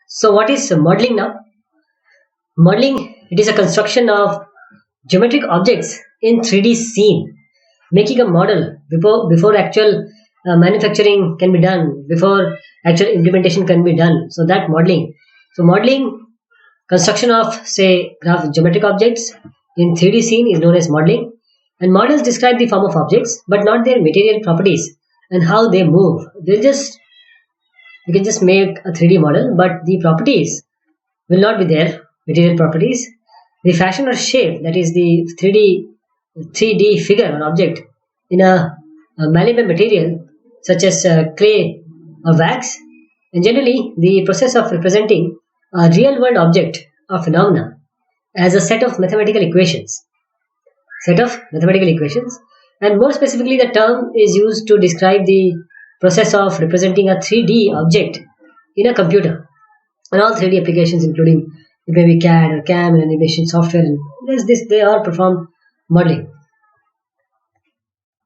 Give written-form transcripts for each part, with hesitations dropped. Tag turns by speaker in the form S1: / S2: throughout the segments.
S1: So what is modeling now? Modeling, it is a construction of geometric objects in 3D scene, making a model before actual manufacturing can be done, before actual implementation can be done. So that modeling. So modeling, construction of say geometric objects in 3D scene is known as modeling. And models describe the form of objects, but not their material properties and how they move. You can just make a 3D model, but the properties will not be there. Material properties, the fashion or shape, that is the 3D figure or object in a malleable material such as clay or wax, and generally the process of representing a real world object or phenomena as a set of mathematical equations, and more specifically the term is used to describe the process of representing a 3D object in a computer, and all 3D applications including maybe CAD or CAM and animation software, and this they all perform modeling.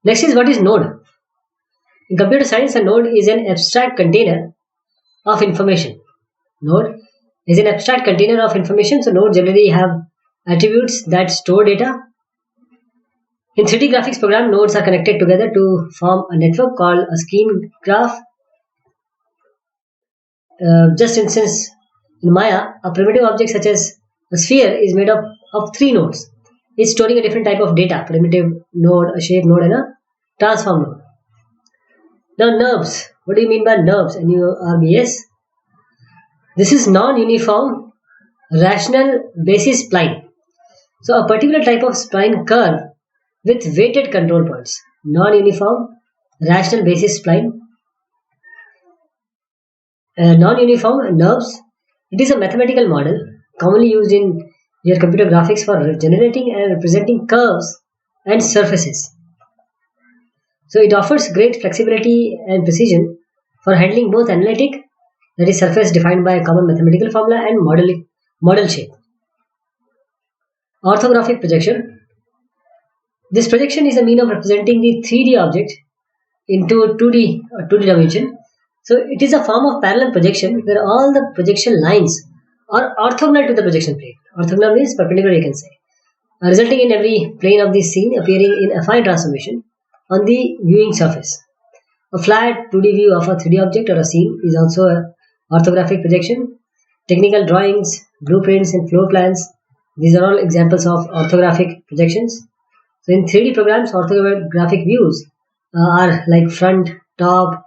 S1: Next is, what is node? In computer science, a node is an abstract container of information. Node is an abstract container of information, so nodes generally have attributes that store data. In 3D graphics program, nodes are connected together to form a network called a scheme graph. Just instance, in Maya, a primitive object such as a sphere is made up of three nodes. It's storing a different type of data: primitive node, a shape node, and a transform node. Now, NURBS. What do you mean by NURBS? NURBS. This is non-uniform rational basis spline. So, a particular type of spline curve with weighted control points. Non-uniform rational basis spline. Non-uniform NURBS. It is a mathematical model commonly used in your computer graphics for generating and representing curves and surfaces. So it offers great flexibility and precision for handling both analytic, that is surface defined by a common mathematical formula, and model shape. Orthographic projection. This projection is a mean of representing the 3D object into 2D dimension. So it is a form of parallel projection where all the projection lines are orthogonal to the projection plane. Orthogonal means perpendicular, you can say, resulting in every plane of the scene appearing in affine transformation on the viewing surface. A flat 2D view of a 3D object or a scene is also an orthographic projection. Technical drawings, blueprints, and floor plans, these are all examples of orthographic projections. So in 3D programs, orthographic views are like front, top,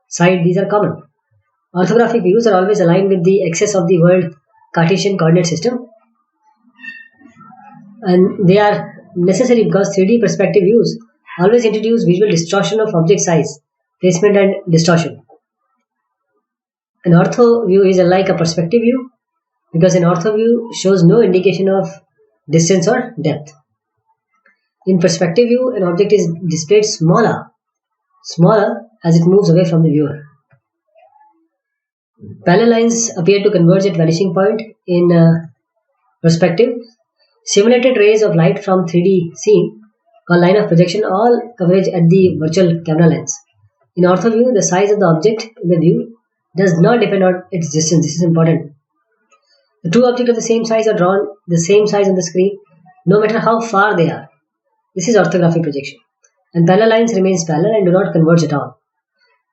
S1: side, these are common. Orthographic views are always aligned with the axis of the world Cartesian coordinate system, and they are necessary because 3D perspective views always introduce visual distortion of object size, placement, and distortion. An ortho view is like a perspective view because an ortho view shows no indication of distance or depth. In perspective view, an object is displayed smaller as it moves away from the viewer. Parallel lines appear to converge at vanishing point in perspective. Simulated rays of light from 3D scene called line of projection all coverage at the virtual camera lens. In ortho view, the size of the object in the view does not depend on its distance. This is important. The two objects of the same size are drawn the same size on the screen, no matter how far they are. This is orthographic projection. And parallel lines remains parallel and do not converge at all.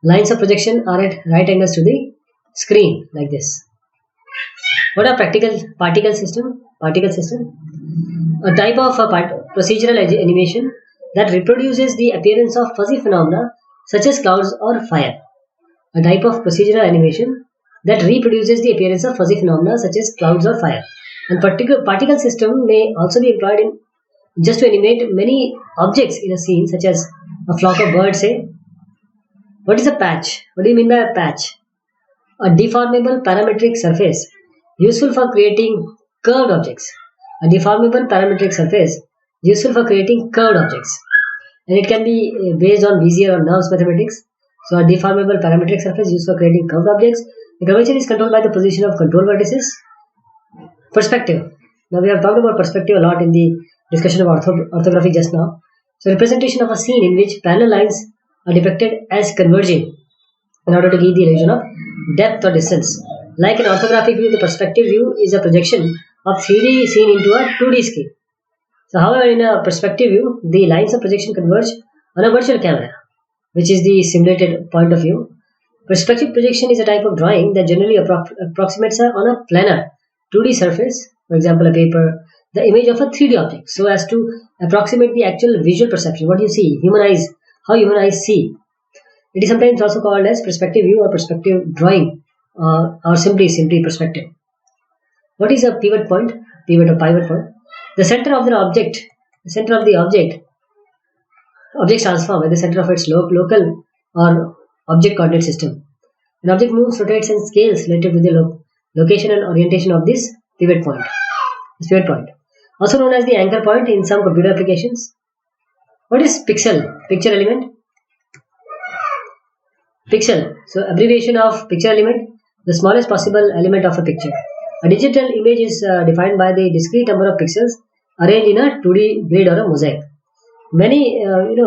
S1: Lines of projection are at right angles to the screen, like this. What are particle system? A type of procedural animation that reproduces the appearance of fuzzy phenomena such as clouds or fire. A type of procedural animation that reproduces the appearance of fuzzy phenomena such as clouds or fire. And particle system may also be employed in just to animate many objects in a scene, such as a flock of birds, say. What is a patch? What do you mean by a patch? A deformable parametric surface useful for creating curved objects. A deformable parametric surface useful for creating curved objects. And it can be based on Bezier or NURBS mathematics. So a deformable parametric surface used for creating curved objects. The curvature is controlled by the position of control vertices. Perspective. Now we have talked about perspective a lot in the discussion of orthography just now. So representation of a scene in which parallel lines are depicted as converging in order to give the illusion of depth or distance. Like an orthographic view, the perspective view is a projection of 3D seen into a 2D scale. So, however, in a perspective view, the lines of projection converge on a virtual camera, which is the simulated point of view. Perspective projection is a type of drawing that generally approximates on a planar 2D surface, for example, a paper, the image of a 3D object, so as to approximate the actual visual perception, what you see, how human eyes see. It is sometimes also called as perspective view or perspective drawing, or simply perspective. What is a pivot point? Pivot or pivot point. The center of the object transform at the center of its local or object coordinate system. An object moves, rotates, and scales relative to the location and orientation of this pivot point. Also known as the anchor point in some computer applications. What is pixel? Picture element. Pixel. So abbreviation of picture element, the smallest possible element of a picture. A digital image is defined by the discrete number of pixels arranged in a 2D grid or a mosaic. Many,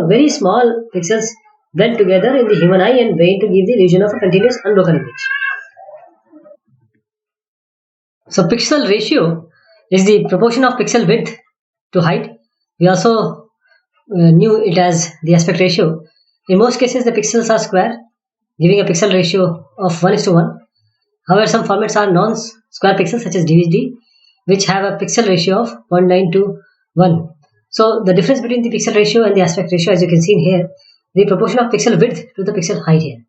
S1: very small pixels blend together in the human eye and vein to give the illusion of a continuous unbroken image. So pixel ratio is the proportion of pixel width to height. We also knew it as the aspect ratio. In most cases, the pixels are square, giving a pixel ratio of 1:1. However, some formats are non-square pixels such as DVD, which have a pixel ratio of 0.9 to 1. So the difference between the pixel ratio and the aspect ratio, as you can see here, the proportion of pixel width to the pixel height here,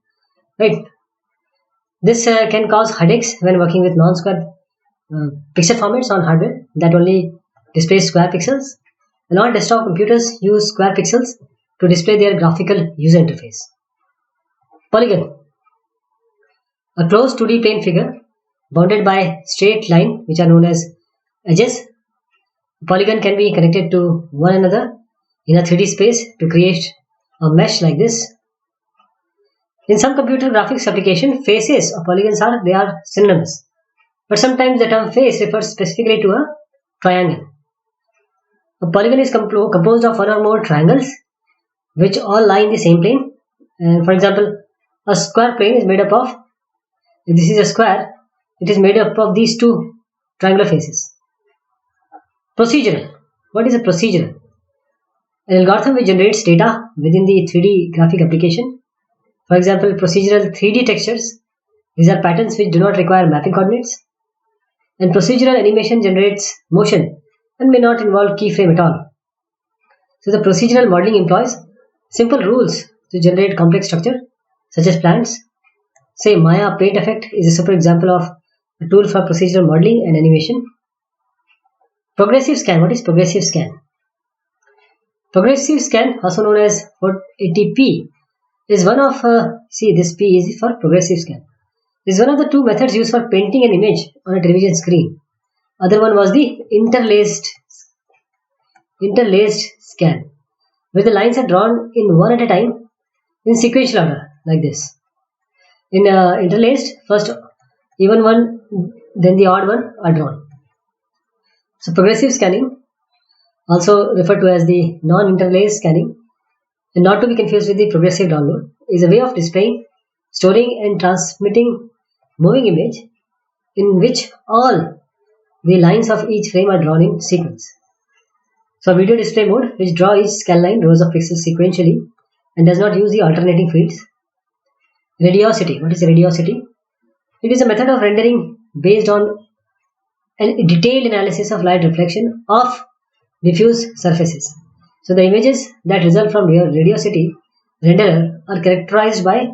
S1: right? This can cause headaches when working with non-square pixel formats on hardware that only displays square pixels. And all desktop computers use square pixels to display their graphical user interface. Polygon. A closed 2D plane figure bounded by straight line, which are known as edges. A polygon can be connected to one another in a 3D space to create a mesh like this. In some computer graphics application, faces of polygons are synonymous, but sometimes the term face refers specifically to a triangle. A polygon is composed of one or more triangles which all lie in the same plane. And for example, a square plane is made up of, if this is a square, it is made up of these two triangular faces. Procedural. What is a procedural? An algorithm which generates data within the 3D graphic application. For example, procedural 3D textures. These are patterns which do not require mapping coordinates. And procedural animation generates motion and may not involve keyframe at all. So the procedural modeling employs simple rules to generate complex structure such as plants. Say Maya Paint Effect is a super example of a tool for procedural modeling and animation. Progressive scan. What is progressive scan? Progressive scan, also known as 480p, is one of, this P is for progressive scan. This is one of the two methods used for painting an image on a television screen. Other one was the interlaced scan, where the lines are drawn in one at a time in sequential order, like this. In interlaced, first even one, then the odd one are drawn. So progressive scanning, also referred to as the non-interlaced scanning, and not to be confused with the progressive download, is a way of displaying, storing and transmitting moving image in which all the lines of each frame are drawn in sequence. So video display mode, which draw each scan line rows of pixels sequentially and does not use the alternating fields. Radiosity. What is radiosity? It is a method of rendering based on a detailed analysis of light reflection of diffuse surfaces. So the images that result from radiosity renderer are characterized by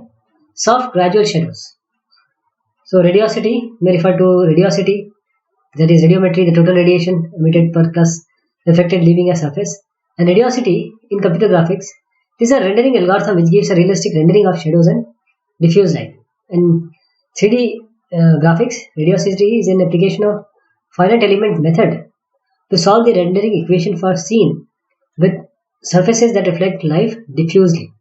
S1: soft gradual shadows. So radiosity may refer to radiosity, that is radiometry, the total radiation emitted per plus reflected leaving a surface. And radiosity in computer graphics is a rendering algorithm which gives a realistic rendering of shadows and diffuse light. In 3D graphics, radiosity is an application of finite element method to solve the rendering equation for scene with surfaces that reflect light diffusely.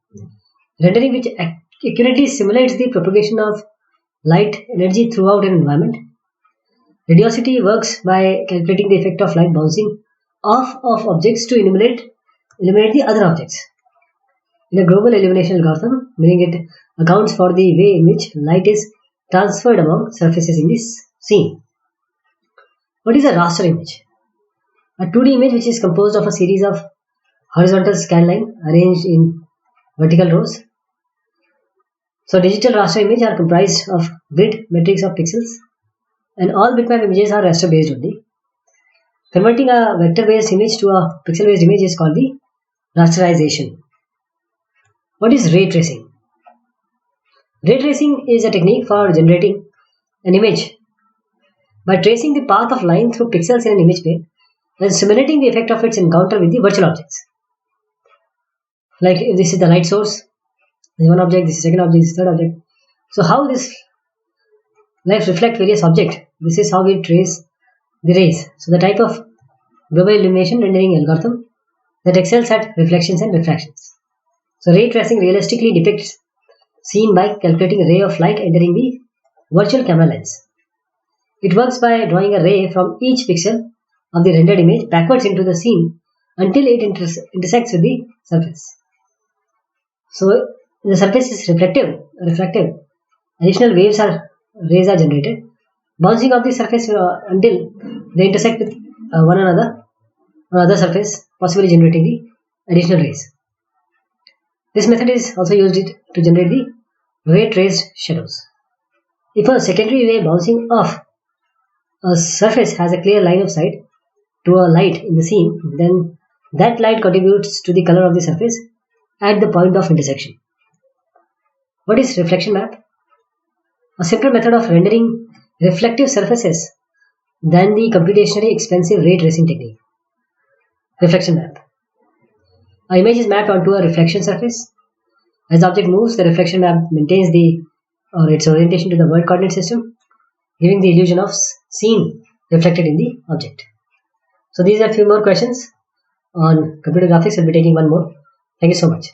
S1: Rendering which accurately simulates the propagation of light energy throughout an environment. Radiosity works by calculating the effect of light bouncing off of objects to illuminate the other objects. In a global illumination algorithm, meaning it accounts for the way in which light is transferred among surfaces in this scene. What is a raster image? A 2D image which is composed of a series of horizontal scanline arranged in vertical rows. So digital raster images are comprised of grid matrix of pixels, and all bitmap images are raster based only. Converting a vector based image to a pixel based image is called the rasterization. What is ray tracing? Ray tracing is a technique for generating an image by tracing the path of line through pixels in an image plane and simulating the effect of its encounter with the virtual objects. Like if this is the light source, this is one object, this is second object, this is third object. So how this light reflect various objects? This is how we trace the rays. So the type of global illumination rendering algorithm that excels at reflections and refractions. So ray tracing realistically depicts scene by calculating a ray of light entering the virtual camera lens. It works by drawing a ray from each pixel of the rendered image backwards into the scene until it intersects with the surface. So the surface is refractive. Additional rays are generated, bouncing off the surface until they intersect with one another on other surface, possibly generating the additional rays. This method is also used to generate the ray traced shadows. If a secondary ray bouncing off a surface has a clear line of sight to a light in the scene, then that light contributes to the color of the surface at the point of intersection. What is reflection map? A simpler method of rendering reflective surfaces than the computationally expensive ray tracing technique. Reflection map. An image is mapped onto a reflection surface. As the object moves, the reflection map maintains its orientation to the world coordinate system, giving the illusion of scene reflected in the object. So these are a few more questions on computer graphics. We'll be taking one more. Thank you so much.